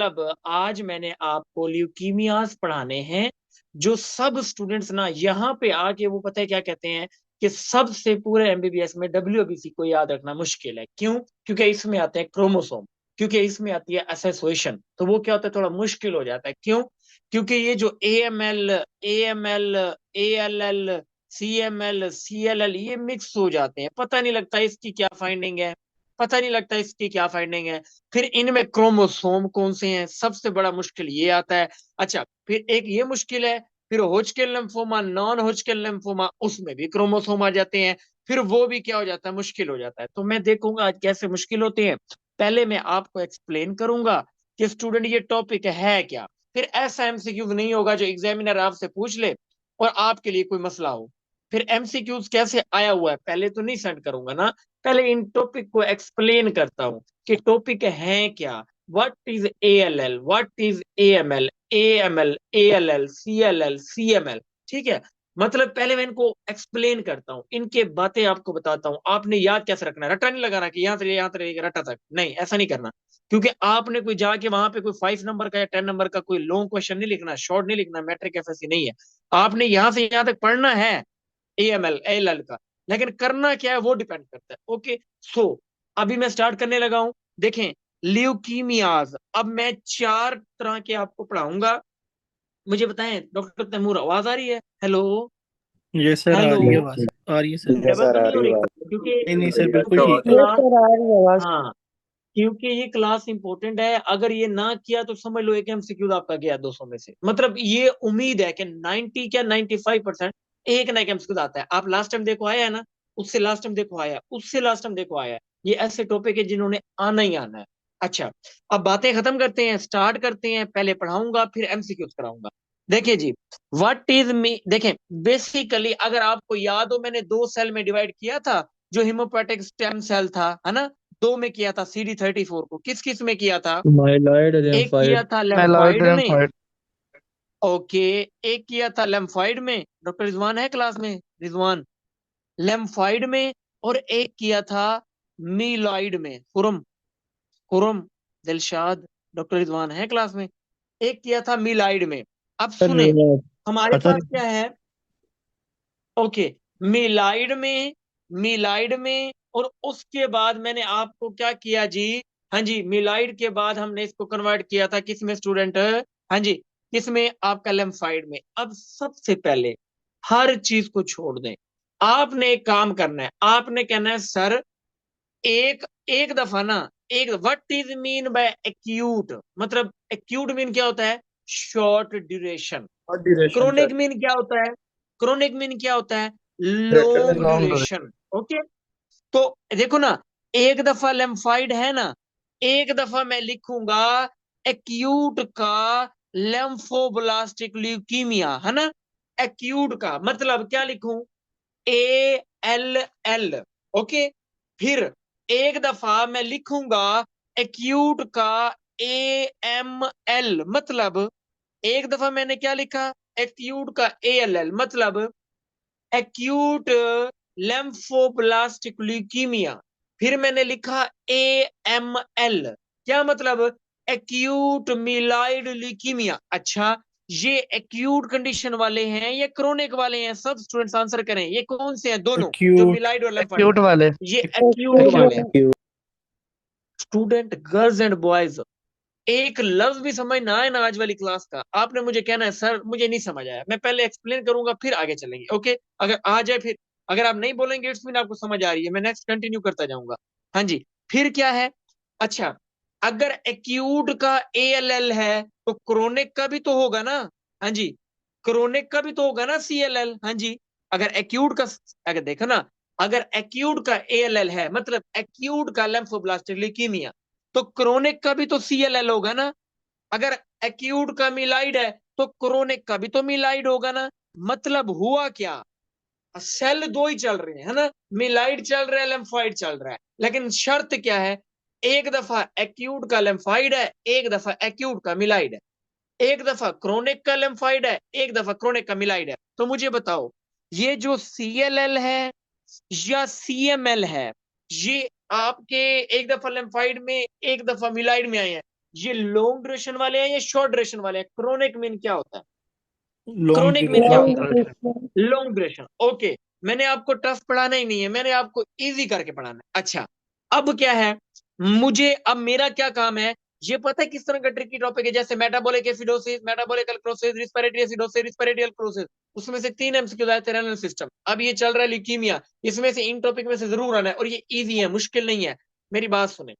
मतलब आज मैंने आपको ल्यूकीमियाज पढ़ाने हैं। जो सब स्टूडेंट्स ना यहाँ पे आके वो पता है क्या कहते हैं कि सबसे पूरे एमबीबीएस में डब्ल्यूबीसी को याद रखना मुश्किल है। क्यों? क्योंकि इसमें आते हैं क्रोमोसोम, क्योंकि इसमें आती है एसेसुएशन, तो वो क्या होता है, थोड़ा मुश्किल हो जाता है। क्यों? क्योंकि ये जो A M L L L C L L ये मिक्स हो जाते हैं, पता नहीं लगता इसकी क्या फाइंडिंग है, पता नहीं लगता इसकी क्या फाइंडिंग है। फिर इनमें क्रोमोसोम कौन से हैं, सबसे बड़ा मुश्किल ये आता है। अच्छा, फिर एक ये मुश्किल है। फिर होजकिन लिम्फोमा, नॉन होजकिन लिम्फोमा, उसमें भी क्रोमोसोम आ जाते हैं। फिर वो भी क्या हो जाता है, मुश्किल हो जाता है। तो मैं देखूंगा आज कैसे मुश्किल होते हैं। पहले मैं आपको एक्सप्लेन करूंगा कि स्टूडेंट ये टॉपिक है क्या। फिर ऐसा एमसीक्यूज नहीं होगा जो एग्जामिनर आपसे पूछ ले और आपके लिए कोई मसला हो। फिर एमसीक्यूज कैसे आया हुआ है पहले तो नहीं सेंड करूंगा ना, पहले इन टॉपिक को एक्सप्लेन करता हूं कि टॉपिक है क्या। What is ALL, what is AML, AML, ALL, CLL, CML. ठीक है, मतलब पहले मैं इनको एक्सप्लेन करता हूँ, इनके बातें आपको बताता हूँ। आपने याद कैसे रखना है, रट्टा नहीं लगाना कि यहाँ से लेकर रट्टा तक, नहीं ऐसा नहीं करना। क्योंकि आपने कोई जाके वहां पे कोई 5 नंबर का या 10 नंबर का कोई लॉन्ग क्वेश्चन नहीं लिखना, शॉर्ट नहीं लिखना, मैट्रिक एफएससी नहीं है। आपने यहाँ से यहाँ तक पढ़ना है एएमएल एएलएल का, लेकिन करना क्या है वो डिपेंड करता है। ओके, सो अभी मैं स्टार्ट करने लगा हूं। देखें, ल्यूकीमियाज अब मैं 4 तरह के आपको पढ़ाऊंगा। मुझे बताएं डॉक्टर तैमूर, आवाज आ रही है? हेलो, ये सर आ हेलो। रही है आवाज। आ रही है सर। यस डबल सर, तो आ नहीं हो रही रही? बात। क्योंकि नहीं नहीं सर, बिल्कुल क्योंकि ये ठीक है। यस क्लास, सर, आ रही है आवाज। हाँ, क्योंकि ये क्लास इंपॉर्टेंट है। अगर ये ना किया तो समझ लो एक एमसीक्यू आपका गया 200 में से। मतलब ये उम्मीद है कि 90 क्या 95% एक ना एक एमसीक्यू आता है। आप लास्ट टाइम देखो आया है ना, उससे लास्ट टाइम देखो आया है, उससे लास्ट टाइम देखो आया है। ये ऐसे टॉपिक है जिन्होंने आना ही आना है। अच्छा, अब बातें खत्म करते हैं, स्टार्ट करते हैं। पहले पढ़ाऊंगा फिर एमसीक्यू कराऊंगा। देखिए जी, व्हाट इज मी, देखें बेसिकली अगर आपको याद हो मैंने 2 सेल में डिवाइड किया था। जो हिमोपोएटिक स्टेम सेल था, है ना, 2 में किया था। CD34 को किस किस में किया था? माइलॉइड एक किया लिम्फाइड। था माइलॉइड लेम्फॉइड में। लिम्फाइड। ओके, एक किया था लेम्फॉइड में। डॉक्टर रिजवान है क्लास में? रिजवान, लेम्फॉइड में। और एक किया था मीलॉइड में। खुरम, खुरम, दिलशाद, डॉक्टर रिजवान है क्लास में? एक किया था मीलाइड में। अब सर सुने, हमारे सर, पास क्या है। ओके, मिलाइड में, मिलाइड में। और उसके बाद मैंने आपको क्या किया जी, हाँ जी, मिलाइड के बाद हमने इसको कन्वर्ट किया था किस में स्टूडेंट, हाँ जी, किस में, आपका लेम्फाइड में। अब सबसे पहले हर चीज को छोड़ दें। आपने एक काम करना है, आपने कहना है सर एक एक दफा ना, एक what is mean by acute, मतलब एक्यूट मीन क्या होता है, शॉर्ट ड्यूरेशन। और ड्यूरेशन क्रोनिक सर। मीन क्या होता है, क्रोनिक मीन क्या होता है, greater than long long duration. Duration. Okay, तो देखो ना, एक दफा लेम्फाइड है ना, एक दफा मैं लिखूंगा एक्यूट का लेम्फोब्लास्टिक ल्यूकीमिया, है ना। एक्यूट का मतलब क्या लिखूं, ALL। ओके, फिर एक दफा मैं लिखूंगा एक्यूट का AML, मतलब एक दफा मैंने क्या लिखा, एक्यूट का ALL, मतलब एक्यूट लेम्फोब्लास्टिक ल्यूकीमिया। फिर मैंने लिखा AML, क्या मतलब, एक्यूट मिलाइड ल्यूकीमिया। अच्छा, ये एक्यूट कंडीशन वाले हैं या क्रोनिक वाले हैं? सब स्टूडेंट्स आंसर करें, ये कौन से हैं दोनों, जो एक्यूट। मिलाइड और लेम्फाइड? एक्यूट वाले। ये एक्यूट वाले हैं। क्यों? स्टूडेंट गर्ल्स एंड बॉयज, एक लफ्ज भी समझ ना आए ना आज वाली क्लास का, आपने मुझे कहना है सर मुझे नहीं समझ आया। मैं पहले एक्सप्लेन करूंगा फिर आगे चलेंगे। ओके, अगर आ जाए फिर, अगर आप नहीं बोलेंगे इट्स मीन आपको समझ आ रही है, मैं नेक्स्ट कंटिन्यू करता जाऊंगा। हाँ जी, फिर क्या है। अच्छा, अगर एक्यूट का ALL है तो क्रोनिक का भी तो होगा ना। हाँ जी, क्रोनिक का भी तो होगा ना CLL। हाँ जी, अगर एक्यूट का, अगर देखो ना, अगर एक्यूट का ALL है मतलब एक्यूट का लिम्फोब्लास्टिक ल्यूकीमिया, तो क्रोनिक का भी तो CLL होगा ना। अगर एक्यूट का मिलाइड है तो क्रोनिक का भी तो मिलाइड होगा ना। मतलब हुआ क्या, सेल दो ही चल रहे हैं, है ना, मिलाइड चल रहा है, लेम्फाइड चल रहा है। लेकिन शर्त क्या है, एक दफा एक्यूट का लेम्फाइड है, एक दफा एक्यूट का मिलाइड है, एक दफा क्रोनिक का लेम्फाइड है, एक दफा क्रोनिक का मिलाइड है। तो मुझे बताओ, ये जो CLL है या CML है, ये आपके एक दफा लेम्फाइड में एक दफा मिलाइड में आए हैं, ये लॉन्ग ड्यूरेशन वाले हैं या शॉर्ट ड्यूरेशन वाले हैं? क्रोनिक मीन क्या होता है? लॉन्ग क्रोनिक मीन क्या ड्यूरेशन होता है? Long duration. ओके, मैंने आपको टफ पढ़ाना ही नहीं है, मैंने आपको इजी करके पढ़ाना है। अच्छा, अब क्या है, मुझे अब मेरा क्या काम है, ये पता है किस तरह का ट्रिकी टॉपिक है, जैसे metabolic acidosis, metabolic alkalosis, respiratory acidosis, respiratory alkalosis, उसमें से 3 एमसीक्यू आए थे, रेनल सिस्टम। अब ये चल रहा है ल्यूकीमिया, इसमें से इन टॉपिक में से जरूर आना है, और ये इजी है, मुश्किल नहीं है। मेरी बात सुने,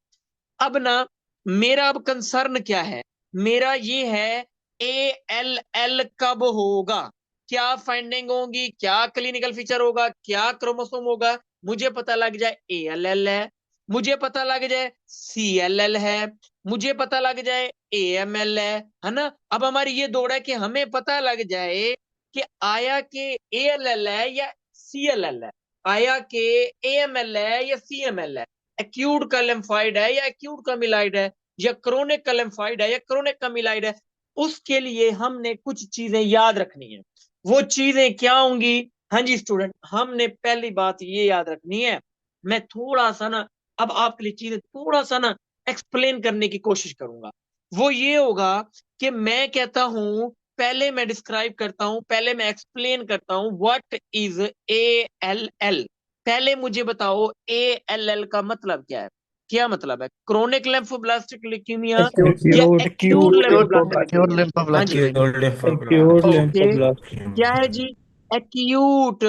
अब ना मेरा अब कंसर्न क्या है, मेरा ये है ए एल एल कब होगा, क्या फाइंडिंग होगी, क्या क्लिनिकल फीचर होगा, क्या क्रोमोसोम होगा। मुझे पता लग जाए ए एल एल है, मुझे पता लग जाए सी एल एल है, मुझे पता लग जाए ए एम एल है ना। अब हमारी ये दौड़ है कि हमें पता लग जाए कि आया के ए एल एल है या सी एल एल है, आया के ए एम एल है या सी एम एल है, एक्यूट का लिम्फाइड है या एक्यूट का मिलाइड है, या क्रोनिक का लिम्फाइड है या क्रोनिक का मिलाइड है। उसके लिए हमने कुछ चीजें याद रखनी है। वो चीजें क्या होंगी? हाँ जी स्टूडेंट, हमने पहली बात ये याद रखनी है, मैं थोड़ा सा ना अब आपके लिए चीजें थोड़ा सा ना एक्सप्लेन करने की कोशिश करूंगा। वो ये होगा कि मैं कहता हूं, पहले मैं डिस्क्राइब करता हूं, पहले मैं एक्सप्लेन करता हूं what is a L L. पहले मुझे बताओ ए एल एल का मतलब क्या है, क्या मतलब है, क्रोनिक लिम्फोब्लास्टिक ल्यूकीमिया या acute acute lymphoblastic acute leukaemia? हाँ जी, एक्यूट ओके, लिम्फोब्लास्ट। क्या है जी? Acute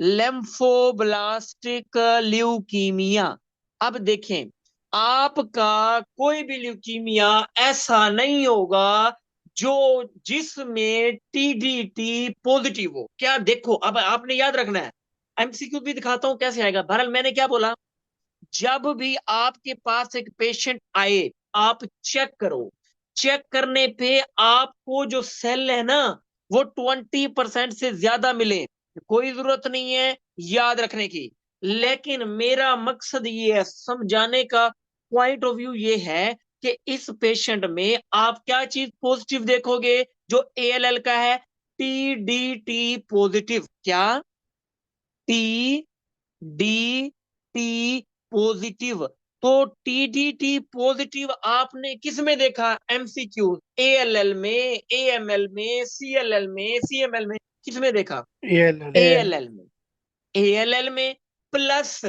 lymphoblastic leukaemia. अब देखें, आपका कोई भी ल्यूकीमिया ऐसा नहीं होगा जो जिसमें टीडीटी पॉजिटिव हो। क्या देखो, अब आपने याद रखना है, एमसीक्यू भी दिखाता हूं कैसे आएगा। बहरहाल मैंने क्या बोला, जब भी आपके पास एक पेशेंट आए, आप चेक करो, चेक करने पे आपको जो सेल है ना वो 20% से ज्यादा मिले, कोई जरूरत नहीं है याद रखने की, लेकिन मेरा मकसद ये है, समझाने का पॉइंट ऑफ व्यू ये है कि इस पेशेंट में आप क्या चीज पॉजिटिव देखोगे जो एएलएल का है, टीडीटी पॉजिटिव। क्या? T D T positive. तो टीडीटी पॉजिटिव आपने किस में देखा? एमसीक्यू, एएलएल में, एएमएल में, सीएलएल में, सीएमएल में, किस में देखा? एएलएल। एएलएल में। एएलएल में प्लस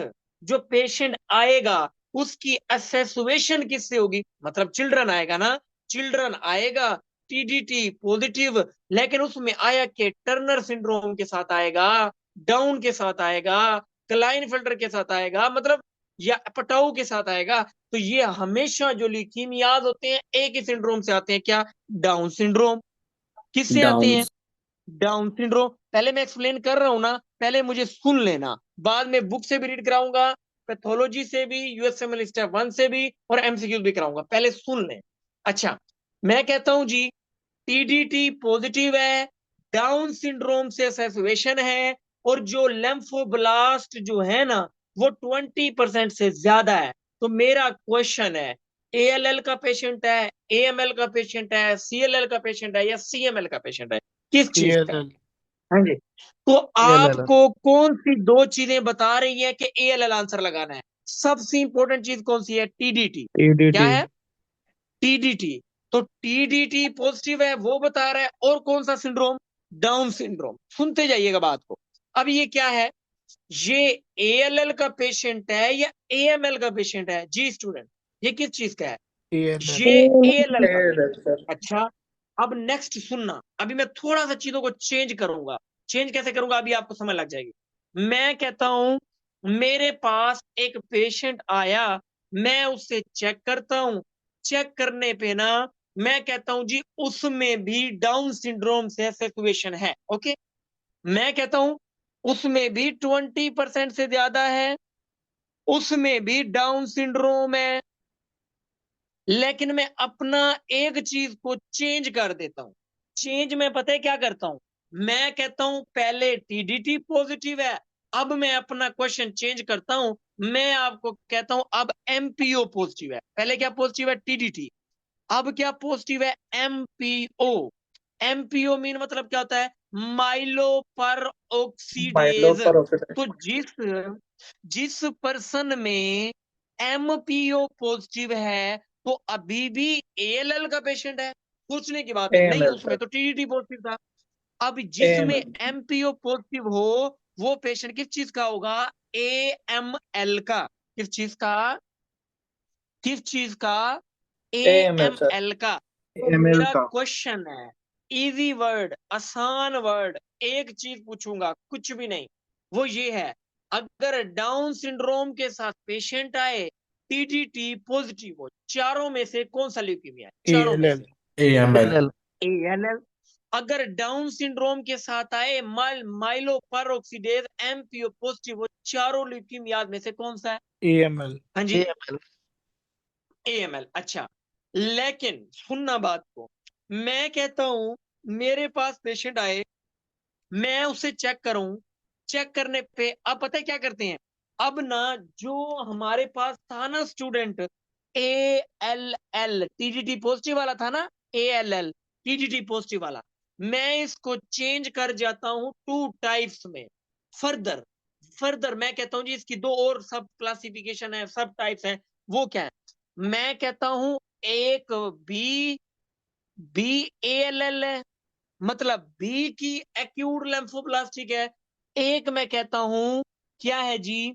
जो पेशेंट आएगा उसकी असेसुएशन किससे होगी, मतलब चिल्ड्रन आएगा ना, चिल्ड्रन आएगा टीडीटी पॉजिटिव, लेकिन उसमें आया कि टर्नर सिंड्रोम के साथ आएगा, डाउन के साथ आएगा, क्लाइनफेल्टर के साथ आएगा, मतलब या पटाऊ के साथ आएगा। तो ये हमेशा जो ल्यूकीमियाज होते हैं एक ही सिंड्रोम से आते हैं, क्या? Down syndrome. किससे आते डाउन। हैं? Down syndrome. पहले मैं एक्सप्लेन कर रहा हूं ना, पहले मुझे सुन लेना, बाद में बुक से भी रीड कराऊंगा, पैथोलॉजी से भी, यूएसएमएल स्टेप 1 से भी, और एमसीक्यू भी कराऊंगा, पहले सुन ले। अच्छा, मैं कहता हूं जी टीडीटी पॉजिटिव है, डाउन सिंड्रोम से एसोसिएशन है, और जो लेम्फोब्लास्ट जो है ना वो 20% से ज्यादा है। तो मेरा क्वेश्चन है, एएलएल का पेशेंट है, एएमएल का पेशेंट है, सीएलएल का पेशेंट है या सीएमएल का पेशेंट है, किस चीज का है? सीएलएल। हाँ जी, तो एएलएल। आपको कौन सी दो चीजें बता रही है कि एएलएल आंसर लगाना है? सबसे इंपॉर्टेंट चीज कौन सी है? टीडीटी। क्या टीडीटी। है? टीडीटी। तो टीडीटी पॉजिटिव है वो बता रहा है, और कौन सा सिंड्रोम? Down syndrome. सुनते जाइएगा बात को। अब ये क्या है, ये एएलएल का पेशेंट है या एएमएल का पेशेंट है जी स्टूडेंट? ये किस चीज का है? एएलएल। ये एएलएल का एएलएल पेशेंट। सर। अच्छा, अब नेक्स्ट सुनना, अभी मैं थोड़ा सा चीजों को चेंज करूंगा। चेंज कैसे करूंगा अभी आपको समझ लग जाएगी। मैं कहता हूं मेरे पास एक पेशेंट आया, मैं उससे चेक करता हूं, चेक करने पे ना मैं कहता हूं जी उसमें भी डाउन सिंड्रोम से सिचुएशन है। ओके, मैं कहता हूं उसमें भी 20% से ज्यादा है, उसमें भी डाउन सिंड्रोम है, लेकिन मैं अपना एक चीज को चेंज कर देता हूं। चेंज में पता है क्या करता हूं? मैं कहता हूं पहले टीडीटी पॉजिटिव है, अब मैं अपना क्वेश्चन चेंज करता हूं, मैं आपको कहता हूं अब एमपीओ पॉजिटिव है। पहले क्या पॉजिटिव है? टीडीटी। अब क्या पॉजिटिव है? एमपीओ। एमपीओ मीन मतलब क्या होता है? माइलो पर माइलो ऑक्सीडेज। पर ऑक्सीडेज। तो जिस जिस पर्सन में एमपीओ पॉजिटिव है, तो अभी भी एएलएल का पेशेंट है, सोचने की बात है। नहीं, AML उसमें सर, तो टीडीटी पॉजिटिव था। अब जिसमें AML एमपीओ पॉजिटिव हो वो पेशेंट किस चीज का होगा? एएमएल का। किस चीज का? किस चीज का? AML सर, एएमएल का। तो AML मेरा का। क्वेश्चन है, इजी वर्ड, आसान वर्ड, एक चीज पूछूंगा, कुछ भी नहीं, वो ये है, अगर डाउन सिंड्रोम के साथ पेशेंट आए, टीटीटी पॉजिटिव हो, चारों में से कौन सा ल्यूकीमिया है? चारों में ALL से AML ALL एएलएल। अगर डाउन सिंड्रोम के साथ आए माइलोपेरोक्सीडेज एमपीओ पॉजिटिव हो, चारों ल्यूकीमिया में से कौन सा है? AML हाँ जी, AML एएमएल। अच्छा, लेकिन सुनना बात को, मैं कहता हूं मेरे पास पेशेंट आए, मैं उसे चेक करूं, चेक करने पे अब पता है क्या करते हैं? अब ना, जो हमारे पास था ना स्टूडेंट, ए एल एल टीडीटी पॉजिटिव वाला था ना, ए एल एल टीडीटी पॉजिटिव वाला, मैं इसको चेंज कर जाता हूं टू टाइप्स में। फर्दर फर्दर मैं कहता हूं जी, इसकी दो और सब क्लासिफिकेशन है, सब टाइप्स है। वो क्या है? मैं कहता हूं एक B B A L L है, मतलब बी की एक्यूट लेम्फोब्लास्टिक है। एक मैं कहता हूं क्या है जी,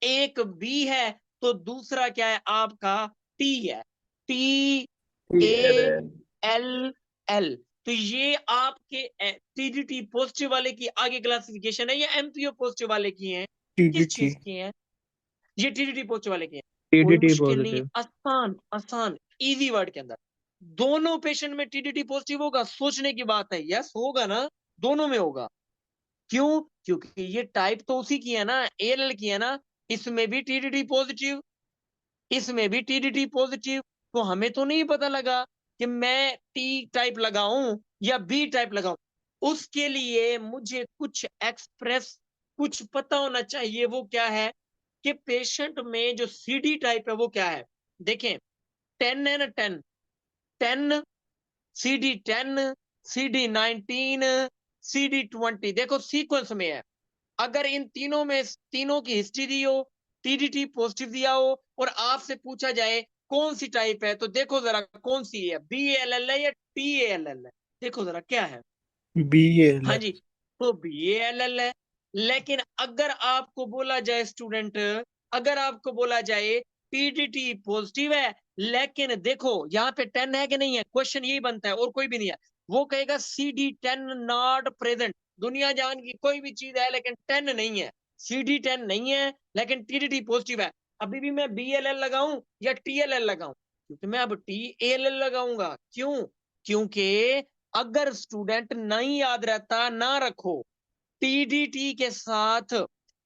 एक बी है, तो दूसरा क्या है आपका? टी है, T A ALL L L. तो ये आपके टीडीटी पॉजिटिव वाले की आगे क्लासिफिकेशन है, या एमपीओ पॉजिटिव वाले की है? किस TDT चीज की है? ये टीडीटी पॉजिटिव वाले की है। कोई TDT मुश्किल नहीं है, पॉजिटिव। आसान आसान, इजी वर्ड के अंदर। दोनों पेशेंट में टीडीटी पॉजिटिव होगा, सोचने की बात है, यस होगा ना, दोनों में होगा। क्यों? क्योंकि ये टाइप तो उसी की है ना, एएलएल की है ना। इसमें भी टीडीटी पॉजिटिव, इसमें भी टीडीटी पॉजिटिव। तो हमें तो नहीं पता लगा कि मैं टी टाइप लगाऊं या बी टाइप लगाऊं। उसके लिए मुझे कुछ एक्सप्रेस, कुछ पता होना चाहिए। वो क्या है कि पेशेंट में जो सीडी टाइप है वो क्या है? देखें, 10 है ना, 10, 10, CD10, CD19, CD20, देखो सीक्वेंस में है। अगर इन तीनों में, तीनों की हिस्ट्री दी हो, टीडीटी पॉजिटिव दिया हो, और आपसे पूछा जाए कौन सी टाइप है, तो देखो जरा कौन सी है, BALL है या TALL है? देखो जरा क्या है। हाँ BALL जी, तो BALL है। लेकिन अगर आपको बोला जाए स्टूडेंट, अगर आपको बोला जाए टीडीटी पॉजिटिव है, लेकिन देखो यहाँ पे 10 है कि नहीं है, क्वेश्चन यही बनता है, और कोई भी नहीं है। वो कहेगा CD10 नॉट प्रेजेंट, दुनिया जान की कोई भी चीज है लेकिन 10 नहीं है, CD10 नहीं है, लेकिन टीडीटी पॉजिटिव है। अभी भी मैं BLL लगाऊं या TLL लगाऊं? क्योंकि मैं अब TALL लगाऊंगा। क्यों? क्योंकि अगर स्टूडेंट नहीं याद रहता, ना रखो, टीडीटी के साथ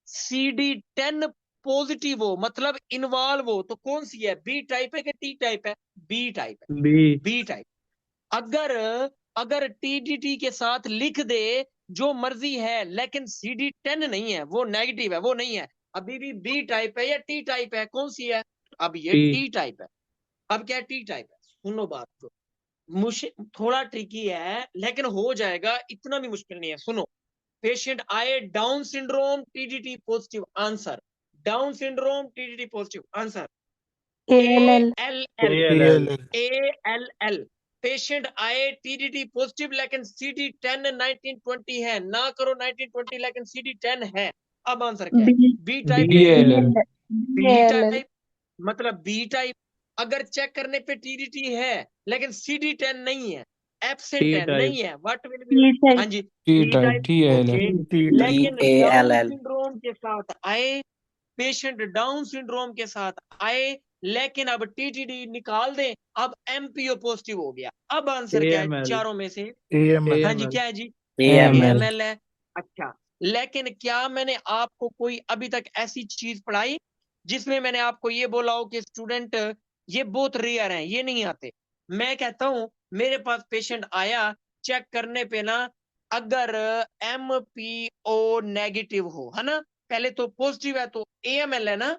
CD10 पॉजिटिव हो, मतलब इन्वॉल्व हो, तो कौन सी है? बी टाइप है कि टी टाइप है? बी टाइप है, B बी टाइप। अगर अगर टीडीटी के साथ लिख दे जो मर्जी है, लेकिन CD10 नहीं है, वो नेगेटिव है, वो नहीं है, अभी भी बी टाइप है या टी टाइप है? कौन सी है? अब ये T टी टाइप है। अब क्या टी टाइप है? सुनो बात को, मुश्किल थोड़ा ट्रिकी है लेकिन हो जाएगा, इतना भी मुश्किल नहीं है। सुनो, पेशेंट आए down syndrome TDT positive, answer down syndrome TDT positive, answer ALL ALL, ALL ALL ALL। Patient आए टीडीटी पॉजिटिव लेकिन CD10 1920 है, ना करो 1920, लेकिन CD10 है। अब आंसर क्या है? B B B type, BALL B BALL type, मतलब बी टाइप। अगर चेक करने पे टीडीटी है लेकिन CD10 नहीं है, एब्सेंट T है, type नहीं है, व्हाट विल बी? T हाँ type जी, T T type type, TALL okay. T type लेकिन डाउन TALL सिंड्रोम के साथ आए, पेशेंट डाउन सिंड्रोम के साथ आए, लेकिन अब टीटीडी निकाल दें, अब एमपीओ पॉजिटिव हो गया। अब आंसर क्या है AML चारों में से? AML हाँ जी, AML क्या है जी? AML एएमएल है। अच्छा, लेकिन क्या मैंने आपको कोई अभी तक ऐसी चीज पढ़ाई जिसमें मैंने आपको ये बोला हो कि स्टूडेंट ये बहुत रेयर हैं, ये नहीं आते? मैं कहता हूं मेरे पास पेशेंट आया, चेक करने पे ना, अगर एमपीओ नेगेटिव हो, है ना, पहले तो पॉजिटिव है तो एएमएल है ना।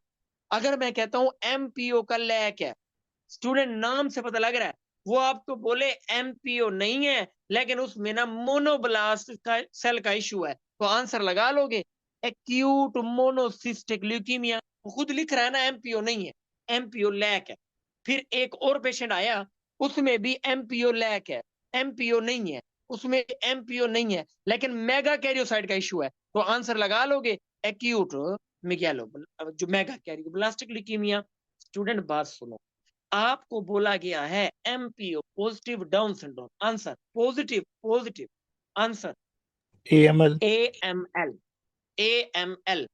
अगर मैं कहता हूं एमपीओ का लैक है, स्टूडेंट नाम से पता लग रहा है, वो आपको बोले एमपीओ नहीं है लेकिन उसमें ना मोनोब्लास्ट का सेल का इशू है, तो आंसर लगा लोगे, एक्यूट मोनोसिस्टिक ल्यूकीमिया। वो खुद लिख रहा है ना एमपीओ नहीं है, एमपीओ लैक है। फिर एक और पेशेंट आया, उसमें भी एमपीओ लैक है, एमपीओ नहीं है, उसमें एमपीओ नहीं है, लेकिन मेगा कैरियोसाइट का इशू है। तो आंसर लगा लोगे एक्यूट मिगेलो, जो मेगा कैरियोब्लास्टिक ल्यूकीमिया। स्टूडेंट बात सुनो, आपको बोला गया है MPO positive down syndrome, answer positive, positive answer AML AML, AML.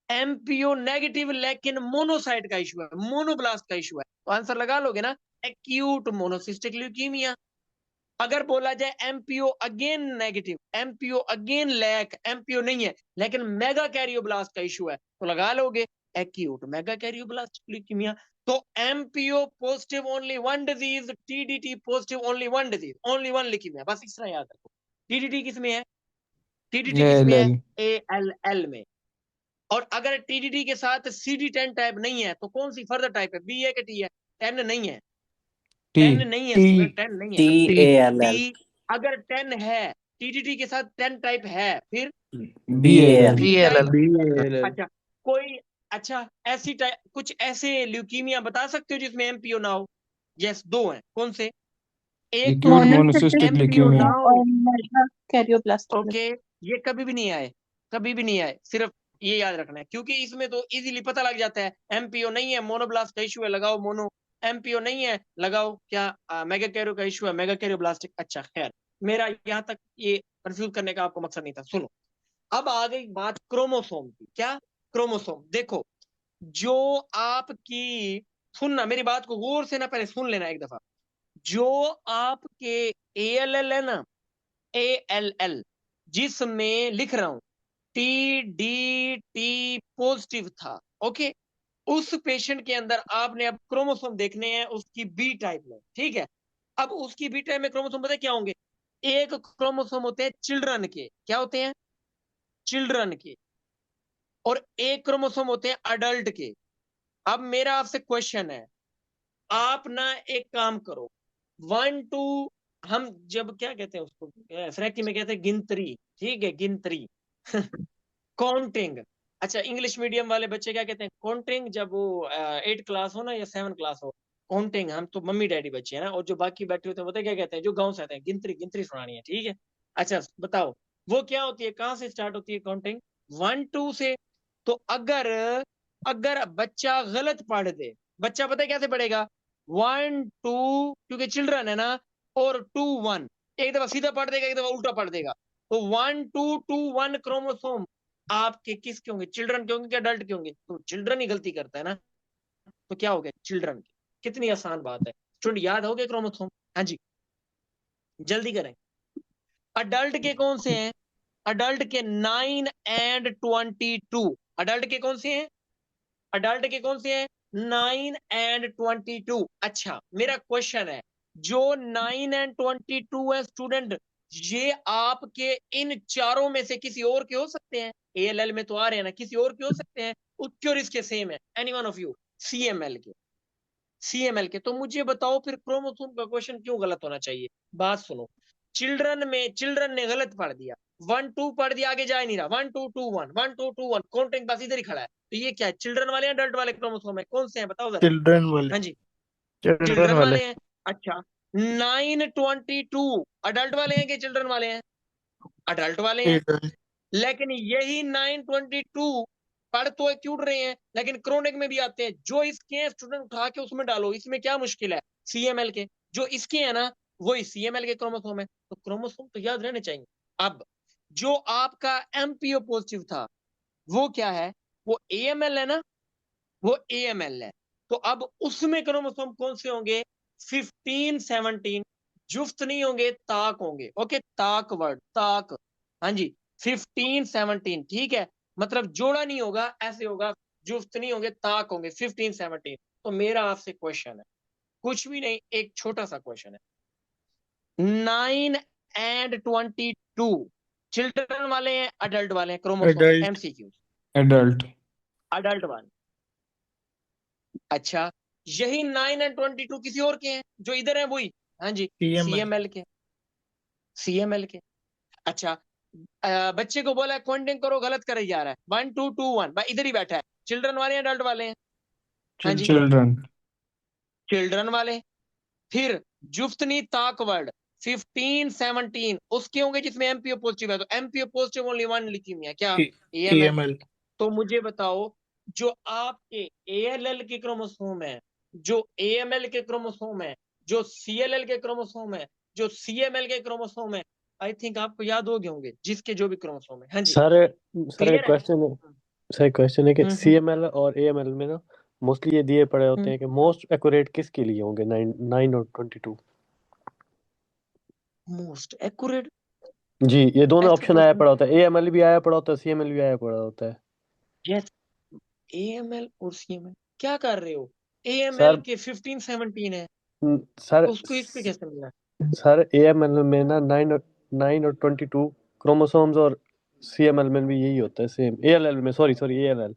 MPO negative लेकिन मोनोसाइट का इशू है, मोनोब्लास्ट का इशू है, तो आंसर लगा लोगे ना एक्यूट मोनोसिस्टिक ल्यूकीमिया। अगर बोला जाए MPO again negative, MPO again lack, MPO नहीं है लेकिन मेगा कैरियोब्लास्ट का इशू है, तो लगा लोगे एक्यूट मेगा कैरियोब्लास्ट ल्यूकीमिया। तो MPO positive only one disease, TDT positive only one disease, only one leukaemia, बस इतना याद रखो। टीडीटी किसमें है? टीडीटी किसमें है? एएलएल में। और अगर टीडीटी के साथ CD10 टाइप नहीं है तो कौन सी फर्दर टाइप है? बी है कि टी है? 10 नहीं है, 10 नहीं है स्टूडेंट, 10 नहीं है। TALL टी, अगर 10 है, टीडीटी के साथ 10 टाइप है, फिर BAL बी टाइप। BALL अच्छा कोई, अच्छा ऐसी टाइप, कुछ ऐसे ल्यूकीमिया बता सकते हो जिसमें एमपीओ ना हो? यस, दो हैं, कौन से? एक तो मोनोसिस्टिक एमपीओ ना ल्यूकेमिया हो, और मेगा कैरियोप्लास्टिक। ओके, ये कभी भी नहीं आए, कभी भी नहीं आए, सिर्फ ये याद रखना है, क्योंकि इसमें तो इजीली पता लग जाता है। एमपीओ नहीं है, मोनोब्लास्ट का इशू है, लगाओ मोनो। एमपीओ नहीं है, लगाओ क्या मेगा कैरियो का इशू है, मेगा कैरियोब्लास्टिक। अच्छा खैर, मेरा यहाँ तक ये कंफ्यूज करने का आपको मकसद नहीं था। सुनो, अब आ गई बात क्रोमोसोम की। क्या? क्रोमोसोम। देखो, जो आपकी, सुनना मेरी बात को गौर से ना, पहले सुन लेना एक दफा। जो आपके एएलएल है ना, एएलएल, जिसमें लिख रहा हूं TDT पॉजिटिव था, ओके, उस पेशेंट के अंदर आपने अब क्रोमोसोम देखने हैं उसकी बी टाइप में, ठीक है। अब उसकी बी टाइप में क्रोमोसोम पता है क्या होंगे? एक क्रोमोसोम होते हैं चिल्ड्रन के, क्या होते हैं? चिल्ड्रन के। और एक क्रोमोसोम होते हैं अडल्ट के। अब मेरा आपसे क्वेश्चन है, आप ना एक काम करो, 1 2, हम जब क्या कहते हैं उसको, फ्रैकी में कहते हैं गिनतरी, ठीक है, गिनतरी काउंटिंग। अच्छा, इंग्लिश मीडियम वाले बच्चे क्या कहते हैं? काउंटिंग। जब वो 8 क्लास हो ना या 7 क्लास हो, काउंटिंग। हम तो मम्मी डैडी बच्चे हैं ना, और जो बाकी बैठे होते हैं वो क्या कहते हैं, जो गांव से आते हैं, गिनतरी, गिनतरी सुनानी है, ठीक है। अच्छा बताओ, वो क्या होती है, कहाँ से स्टार्ट होती है काउंटिंग? 1 2 से। तो अगर अगर बच्चा गलत पढ़ दे, बच्चा पता है कैसे पढ़ेगा? 1 2, क्योंकि चिल्ड्रन है ना, और 2 1, एक दफा सीधा पढ़ देगा, एक दफा उल्टा पढ़ देगा। तो 1 2 2 1 क्रोमोसोम आपके किसके होंगे? चिल्ड्रन के होंगे कि अडल्ट के होंगे? तो चिल्ड्रन ही गलती करता है ना, तो क्या हो गया? चिल्ड्रन के। कितनी आसान बात है स्टूडेंट, याद हो गए क्रोमोसोम? हाँ जी, जल्दी करें। अडल्ट के कौन से हैं? अडल्ट के 9 एंड 22। अडल्ट के कौन से हैं? अडल्ट के कौन से हैं? 9 एंड 22। अच्छा, मेरा क्वेश्चन है, जो 9 एंड 22 है स्टूडेंट, ये आपके इन चारों में से किसी और के हो सकते हैं? एएलएल में तो आ रहे हैं ना, किसी और के हो सकते हैं? उसके और इसके सेम है, any one of you. CML के, सीएमएल के। तो मुझे बताओ फिर क्रोमोसोम का क्वेश्चन क्यों गलत होना चाहिए? बात सुनो, चिल्ड्रन में चिल्ड्रन ने गलत पढ़ दिया, 1 2 पढ़ दिया, आगे जा ही नहीं रहा, 1 2 2 1, 1 2 2 1, काउंटिंग बस इधर ही खड़ा है। तो ये क्या है, चिल्ड्रन वाले हैं अडल्ट वाले क्रोमोसोम है, कौन से हैं बताओ जरा? चिल्ड्रन वाले हाँ जी, चिल्ड्रन चिल्ड्रन वाले। वाले हैं। अच्छा, 9 22 अडल्ट वाले हैं कि चिल्ड्रन वाले हैं? अडल्ट वाले हैं। ALL लेकिन यही 9 22 पढ़ तो क्यों रहे हैं, लेकिन क्रोनिक में भी आते हैं। जो इसके हैं स्टूडेंट उठा के उसमें डालो, इसमें क्या मुश्किल है? सीएमएल के जो इसके हैं ना, वही सीएमएल के क्रोमोसोम है, तो क्रोमोसोम तो याद रहने चाहिए। अब जो आपका एमपीओ पॉजिटिव था वो क्या है? वो एएमएल है ना, वो एएमएल है। तो अब उसमें क्रोमोसोम कौन से होंगे? 15 17। जुफ्त नहीं होंगे, ताक होंगे, ओके, ताक वर्ड, ताक। हाँ जी, 15 17, ठीक है, मतलब जोड़ा नहीं होगा, ऐसे होगा, जुफ्त नहीं होंगे, ताक होंगे, 15 17। तो मेरा आपसे क्वेश्चन है, कुछ भी नहीं, एक छोटा सा क्वेश्चन है, 9 एंड 22 चिल्ड्रन वाले हैं अडल्ट वाले हैं? Chromosome adult MCQ. Adult. Adult वाले। अच्छा, यही 9 एंड 22 किसी और के हैं, जो इधर है वही? हाँ जी, CML सीएमएल के, सीएमएल के। अच्छा, बच्चे को बोला काउंटिंग करो, गलत करे जा रहा है, 1 2 2 1, भाई इधर ही बैठा है, चिल्ड्रन वाले हैं अडल्ट वाले हैं? हाँ जी, चिल्ड्रन चिल्ड्रन। चिल्ड्रन वाले, फिर जुफ्तनी ताकवर्ड 15-17 उसके होंगे जिसमें एमपीओ पॉजिटिव है, तो MPO positive only one leukaemia, क्या एएमएल। AML तो मुझे बताओ जो आपके एएलएल के क्रोमोसोम है, जो एएमएल के क्रोमोसोम है, जो सीएलएल के क्रोमोसोम है, जो सीएमएल के क्रोमोसोम है, आई थिंक आपको याद हो गए होंगे जिसके जो भी क्रोमोसोम है। हाँ जी, सर सर एक क्लियर है। क्वेश्चन है, सर एक क्वेश्चन है कि हम्म। सीएमएल और एएमएल में ना मोस्टली ये दिए पड़े होते हैं कि मोस्ट एक्यूरेट किसके लिए होंगे 9 और 22। मोस्ट एक्यूरेट, जी ये दोनों ऐसा ऑप्शन आया क्वेश्चन, पड़ा होता है, एएमएल भी आया पड़ा होता है, सीएमएल भी आया पड़ा होता है। यस, एएमएल और सीएमएल क्या कर रहे हो। एएमएल सर के 15-17 है, सर उसको इस पे कैसे मिला। सर एएमएल में ना 9 और 22 क्रोमोसोम्स, और सीएमएल में भी यही होता है सेम, एएलएल में सॉरी एएलएल।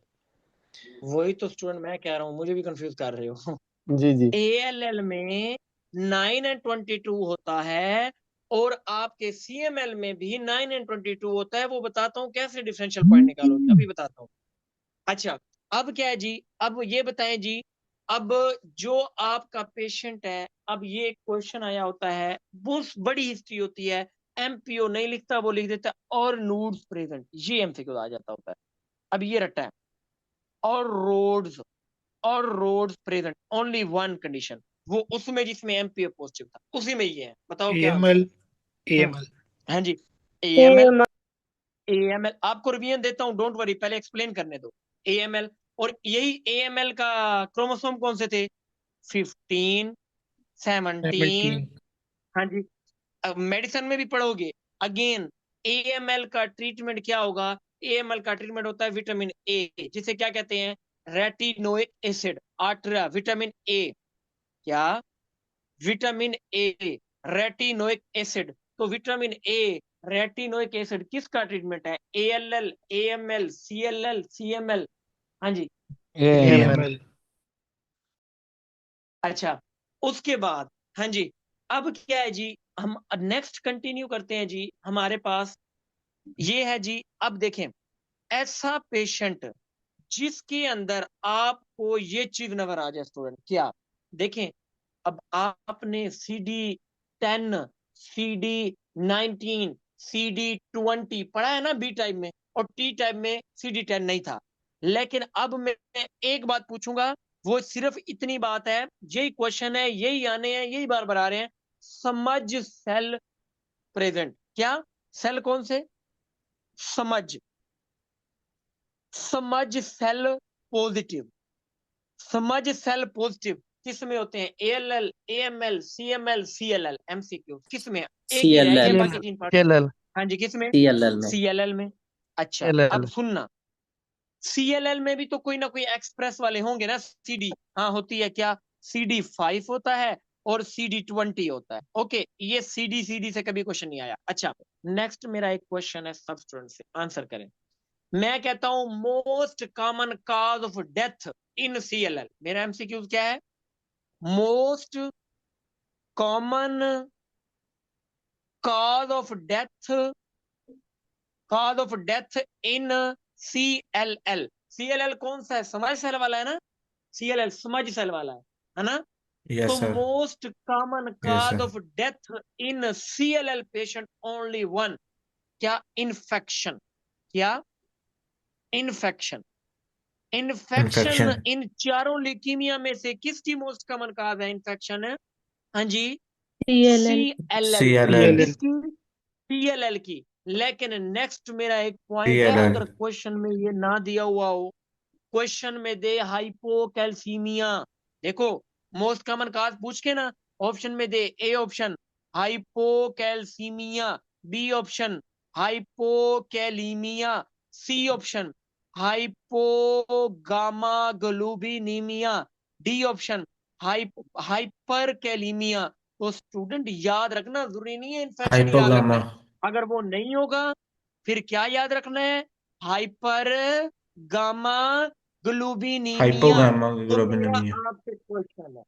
वही तो स्टूडेंट मैं कह रहा हूँ, मुझे भी कंफ्यूज कर रहे हो। जी जी एएलएल में 9 और 22 होता है, और आपके सीएमएल में भी 9 और 22 होता है। वो बताता हूँ कैसे डिफरेंशियल पॉइंट निकालोगे, अभी बताता हूँ। अच्छा, अब क्या है जी, अब ये बताएं जी, अब जो आपका पेशेंट है, अब ये क्वेश्चन आया होता है, बहुत बड़ी हिस्ट्री होती है, एमपीओ नहीं लिखता, वो लिख देता और नूड्स प्रेजेंट, ये एमसीक्यू आ जाता होता है। अब ये रटा है, Auer rods present only one condition, वो उसमें जिसमें एमपीओ पॉजिटिव था उसी में ये है। बताओ क्या आंसर। AML AML हाँ जी, एएमएल, एएमएल आपको रिवीजन देता हूँ, डोंट वरी, पहले एक्सप्लेन करने दो। एएमएल, और यही एएमएल का क्रोमोसोम कौन से थे, 15, 17। 17 हाँ जी, मेडिसिन में भी पढ़ोगे अगेन, एएमएल का ट्रीटमेंट क्या होगा। एएमएल का ट्रीटमेंट होता है विटामिन ए, जिसे क्या कहते हैं, रेटिनोइक एसिड, आर्ट्रा विटामिन ए, क्या, विटामिन ए, रेटिनोइक एसिड। तो विटामिन ए, रेटिनोइक एसिड किसका ट्रीटमेंट है, एएलएल, एएमएल, सीएलएल, सीएमएल। हाँ जी, AML. AML अच्छा, उसके बाद, हाँ जी, अब क्या है जी, हम नेक्स्ट कंटिन्यू करते हैं जी। हमारे पास ये है जी, अब देखें, ऐसा पेशेंट जिसके अंदर आपको ये चीज नजर आ जाए स्टूडेंट, क्या, देखें, अब आपने CD10, CD19, CD20 पढ़ा है ना बी टाइप में, और टी टाइप में CD10 नहीं था। लेकिन अब मैं एक बात पूछूंगा, वो सिर्फ इतनी बात है, यही क्वेश्चन है, यही आने हैं, यही बार बार आ रहे हैं। समझ सेल प्रेजेंट, क्या, सेल कौन से, समझ, समझ सेल पॉजिटिव, समझ सेल पॉजिटिव किस में होते हैं, ALL, AML, CML, CLL, MCQ किस में, एक ही रह गया CLL बाकी 3 पार्ट। CLL. हाँ जी, किस में, CLL में सीएलएल में। अच्छा, अब CLL. सुनना, सीएलएल में भी तो कोई ना कोई एक्सप्रेस वाले होंगे ना, सीडी, हाँ होती है, क्या, CD5 होता है और CD20 होता है। ओके, ये सीडी से कभी क्वेश्चन नहीं आया। अच्छा, नेक्स्ट मेरा एक क्वेश्चन है, सब स्टूडेंट से आंसर करें। मैं कहता हूं most common cause of death in CLL, मेरा एमसीक्यू क्या है, most common cause of death, cause of death in CLL. CLL कौन सा है, समझ सेल वाला है ना, सीएलएल समझ सेल वाला है ना। Yes, तो sir. Most common Yes, cause sir. Of death in CLL patient only one, क्या, इन्फेक्शन, क्या, इन्फेक्शन। Infection Infection. इन चारों ल्यूकीमिया में से किसकी मोस्ट कॉमन काज है, इन्फेक्शन है, हाँ जी, CLL. सीएलएल की, CLL. CLL किसकी, सीएलएल की। लेकिन नेक्स्ट मेरा एक पॉइंट है, अगर CLL. क्वेश्चन में ये ना दिया हुआ हो, क्वेश्चन में दे हाइपोकैल्सीमिया, देखो मोस्ट कॉमन काज पूछ के ना, ऑप्शन में दे A option hypocalcaemia, B option hypokalaemia, C option hypogammaglobulinaemia, D option hyperkalaemia. तो स्टूडेंट याद रखना, जरूरी नहीं है इन्फेक्शन याद रखना Hypogama. है, अगर वो नहीं होगा फिर क्या याद रखना है, हाइपर गामा ग्लोबिनीमिया। तो मेरा Hypogamma आपसे क्वेश्चन है,